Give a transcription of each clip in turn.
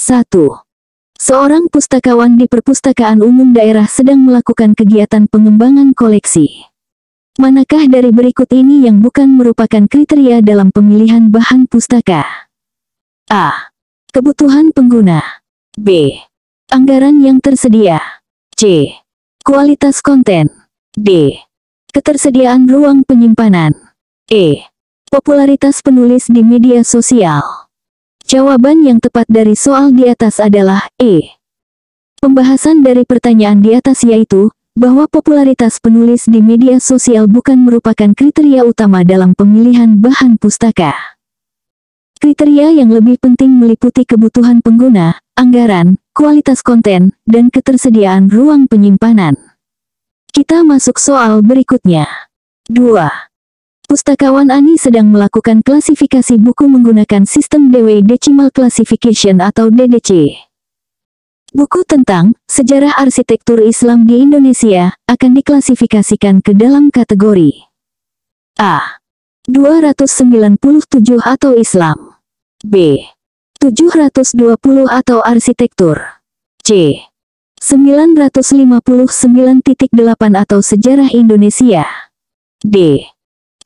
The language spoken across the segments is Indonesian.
1. Seorang pustakawan di perpustakaan umum daerah sedang melakukan kegiatan pengembangan koleksi. Manakah dari berikut ini yang bukan merupakan kriteria dalam pemilihan bahan pustaka? A. Kebutuhan pengguna. B. Anggaran yang tersedia. C. Kualitas konten. D. Ketersediaan ruang penyimpanan. E. Popularitas penulis di media sosial. Jawaban yang tepat dari soal di atas adalah E. Pembahasan dari pertanyaan di atas yaitu, bahwa popularitas penulis di media sosial bukan merupakan kriteria utama dalam pemilihan bahan pustaka. Kriteria yang lebih penting meliputi kebutuhan pengguna, anggaran, kualitas konten, dan ketersediaan ruang penyimpanan. Kita masuk soal berikutnya. 2. Pustakawan Ani sedang melakukan klasifikasi buku menggunakan sistem Dewey Decimal Classification atau DDC. Buku tentang sejarah arsitektur Islam di Indonesia akan diklasifikasikan ke dalam kategori A. 297 atau Islam. B. 720 atau arsitektur. C. 959.8 atau sejarah Indonesia. D.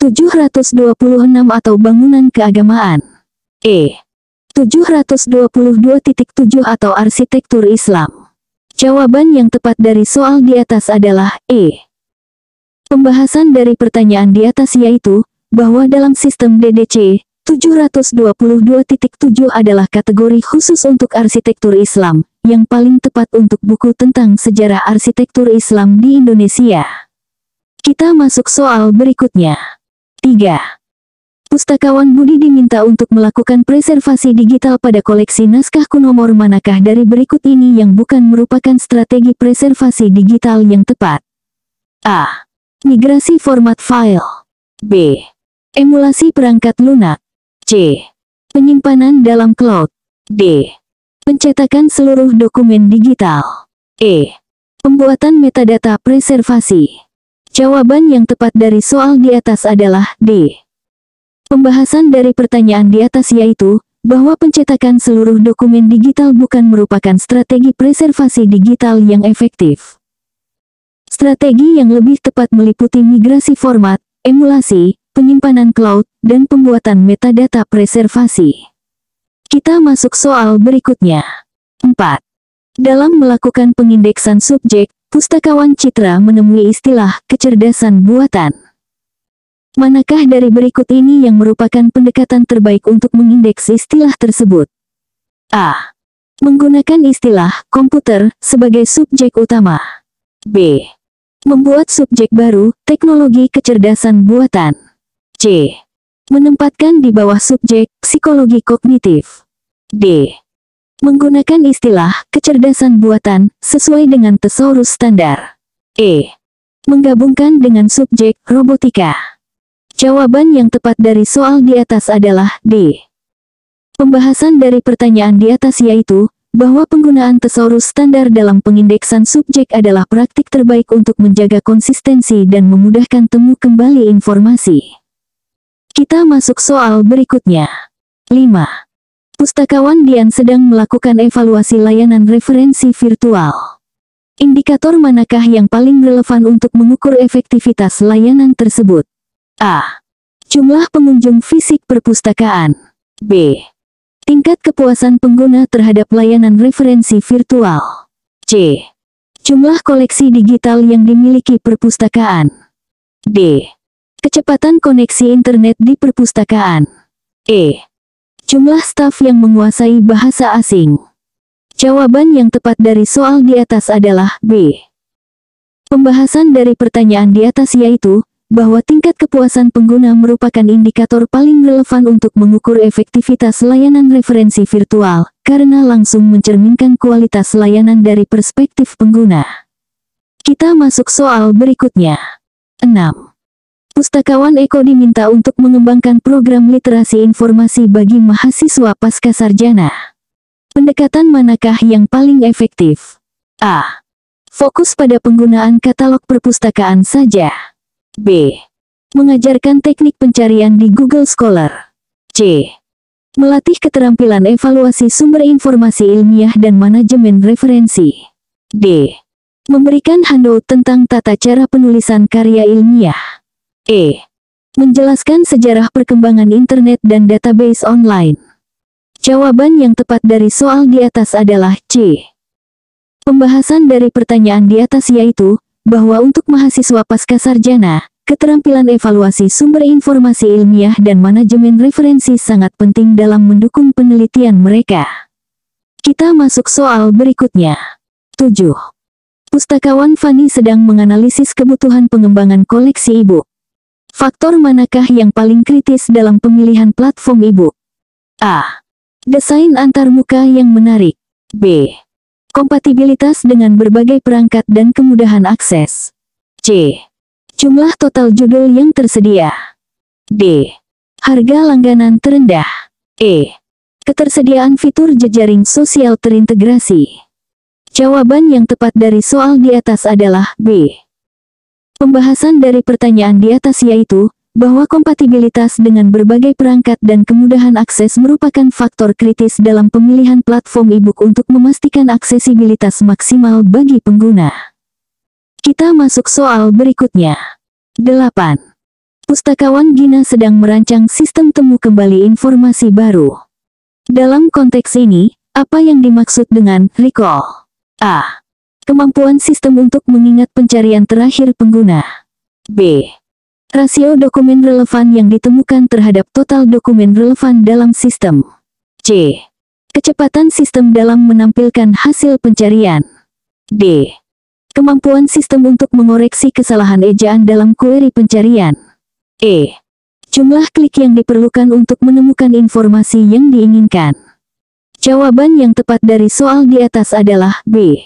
726 atau bangunan keagamaan. E. 722.7 atau arsitektur Islam. Jawaban yang tepat dari soal di atas adalah E. Pembahasan dari pertanyaan di atas yaitu, bahwa dalam sistem DDC, 722.7 adalah kategori khusus untuk arsitektur Islam, yang paling tepat untuk buku tentang sejarah arsitektur Islam di Indonesia. Kita masuk soal berikutnya. 3. Pustakawan Budi diminta untuk melakukan preservasi digital pada koleksi naskah kuno. Nomor manakah dari berikut ini yang bukan merupakan strategi preservasi digital yang tepat? A. Migrasi format file. B. Emulasi perangkat lunak. C. Penyimpanan dalam cloud. D. Pencetakan seluruh dokumen digital. E. Pembuatan metadata preservasi. Jawaban yang tepat dari soal di atas adalah D. Pembahasan dari pertanyaan di atas yaitu, bahwa pencetakan seluruh dokumen digital bukan merupakan strategi preservasi digital yang efektif. Strategi yang lebih tepat meliputi migrasi format, emulasi, penyimpanan cloud, dan pembuatan metadata preservasi. Kita masuk soal berikutnya. 4. Dalam melakukan pengindeksan subjek, pustakawan Citra menemui istilah kecerdasan buatan. Manakah dari berikut ini yang merupakan pendekatan terbaik untuk mengindeks istilah tersebut? A. Menggunakan istilah komputer sebagai subjek utama. B. Membuat subjek baru, teknologi kecerdasan buatan. C. Menempatkan di bawah subjek, psikologi kognitif. D. Menggunakan istilah kecerdasan buatan sesuai dengan tesaurus standar. E. Menggabungkan dengan subjek robotika. Jawaban yang tepat dari soal di atas adalah D. Pembahasan dari pertanyaan di atas yaitu, bahwa penggunaan tesaurus standar dalam pengindeksan subjek adalah praktik terbaik untuk menjaga konsistensi dan memudahkan temu kembali informasi. Kita masuk soal berikutnya. 5. Pustakawan Dian sedang melakukan evaluasi layanan referensi virtual. Indikator manakah yang paling relevan untuk mengukur efektivitas layanan tersebut? A. Jumlah pengunjung fisik perpustakaan. B. Tingkat kepuasan pengguna terhadap layanan referensi virtual. C. Jumlah koleksi digital yang dimiliki perpustakaan. D. Kecepatan koneksi internet di perpustakaan. E. Jumlah staf yang menguasai bahasa asing. Jawaban yang tepat dari soal di atas adalah B. Pembahasan dari pertanyaan di atas yaitu, bahwa tingkat kepuasan pengguna merupakan indikator paling relevan untuk mengukur efektivitas layanan referensi virtual, karena langsung mencerminkan kualitas layanan dari perspektif pengguna. Kita masuk soal berikutnya. 6. Pustakawan Eko diminta untuk mengembangkan program literasi informasi bagi mahasiswa pasca sarjana. Pendekatan manakah yang paling efektif? A. Fokus pada penggunaan katalog perpustakaan saja. B. Mengajarkan teknik pencarian di Google Scholar. C. Melatih keterampilan evaluasi sumber informasi ilmiah dan manajemen referensi. D. Memberikan handout tentang tata cara penulisan karya ilmiah. E. Menjelaskan sejarah perkembangan internet dan database online. Jawaban yang tepat dari soal di atas adalah C. Pembahasan dari pertanyaan di atas yaitu, bahwa untuk mahasiswa pascasarjana, keterampilan evaluasi sumber informasi ilmiah dan manajemen referensi sangat penting dalam mendukung penelitian mereka. Kita masuk soal berikutnya. 7. Pustakawan Fanny sedang menganalisis kebutuhan pengembangan koleksi e-book. Faktor manakah yang paling kritis dalam pemilihan platform e-book? A. Desain antarmuka yang menarik. B. Kompatibilitas dengan berbagai perangkat dan kemudahan akses. C. Jumlah total judul yang tersedia. D. Harga langganan terendah. E. Ketersediaan fitur jejaring sosial terintegrasi. Jawaban yang tepat dari soal di atas adalah B. Pembahasan dari pertanyaan di atas yaitu, bahwa kompatibilitas dengan berbagai perangkat dan kemudahan akses merupakan faktor kritis dalam pemilihan platform e-book untuk memastikan aksesibilitas maksimal bagi pengguna. Kita masuk soal berikutnya. 8. Pustakawan Gina sedang merancang sistem temu kembali informasi baru. Dalam konteks ini, apa yang dimaksud dengan recall? A. Kemampuan sistem untuk mengingat pencarian terakhir pengguna. B. Rasio dokumen relevan yang ditemukan terhadap total dokumen relevan dalam sistem. C. Kecepatan sistem dalam menampilkan hasil pencarian. D. Kemampuan sistem untuk mengoreksi kesalahan ejaan dalam query pencarian. E. Jumlah klik yang diperlukan untuk menemukan informasi yang diinginkan. Jawaban yang tepat dari soal di atas adalah B.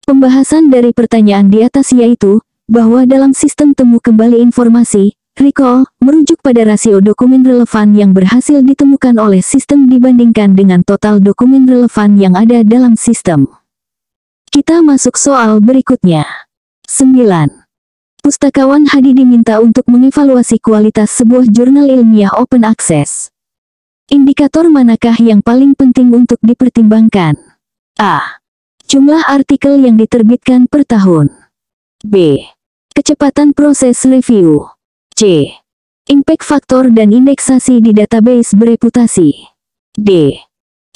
Pembahasan dari pertanyaan di atas yaitu, bahwa dalam sistem temu kembali informasi, recall, merujuk pada rasio dokumen relevan yang berhasil ditemukan oleh sistem dibandingkan dengan total dokumen relevan yang ada dalam sistem. Kita masuk soal berikutnya. 9. Pustakawan Hadi diminta untuk mengevaluasi kualitas sebuah jurnal ilmiah open access. Indikator manakah yang paling penting untuk dipertimbangkan? A. Jumlah artikel yang diterbitkan per tahun. B. Kecepatan proses review. C. Impact faktor dan indeksasi di database bereputasi. D.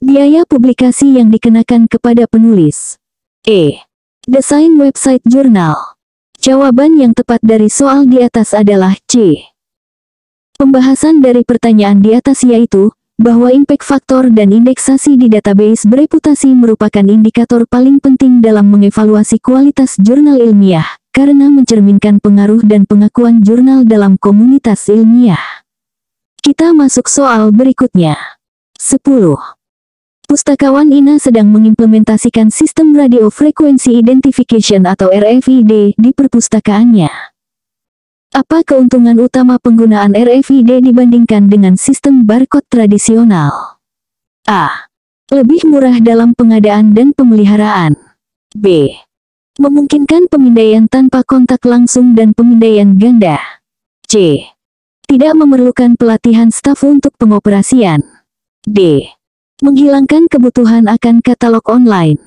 Biaya publikasi yang dikenakan kepada penulis. E. Desain website jurnal. Jawaban yang tepat dari soal di atas adalah C. Pembahasan dari pertanyaan di atas yaitu, bahwa impact faktor dan indeksasi di database bereputasi merupakan indikator paling penting dalam mengevaluasi kualitas jurnal ilmiah, karena mencerminkan pengaruh dan pengakuan jurnal dalam komunitas ilmiah. Kita masuk soal berikutnya. 10. Pustakawan Ina sedang mengimplementasikan sistem Radio Frequency Identification atau RFID di perpustakaannya. Apa keuntungan utama penggunaan RFID dibandingkan dengan sistem barcode tradisional? A. Lebih murah dalam pengadaan dan pemeliharaan. B. Memungkinkan pemindaian tanpa kontak langsung dan pemindaian ganda. C. Tidak memerlukan pelatihan staf untuk pengoperasian. D. Menghilangkan kebutuhan akan katalog online.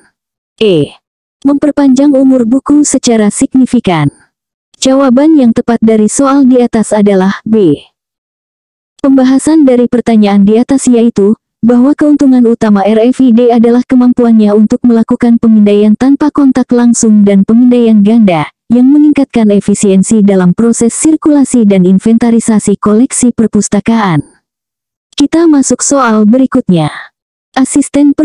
E. Memperpanjang umur buku secara signifikan. Jawaban yang tepat dari soal di atas adalah B. Pembahasan dari pertanyaan di atas yaitu, bahwa keuntungan utama RFID adalah kemampuannya untuk melakukan pemindaian tanpa kontak langsung dan pemindaian ganda, yang meningkatkan efisiensi dalam proses sirkulasi dan inventarisasi koleksi perpustakaan. Kita masuk soal berikutnya. Asisten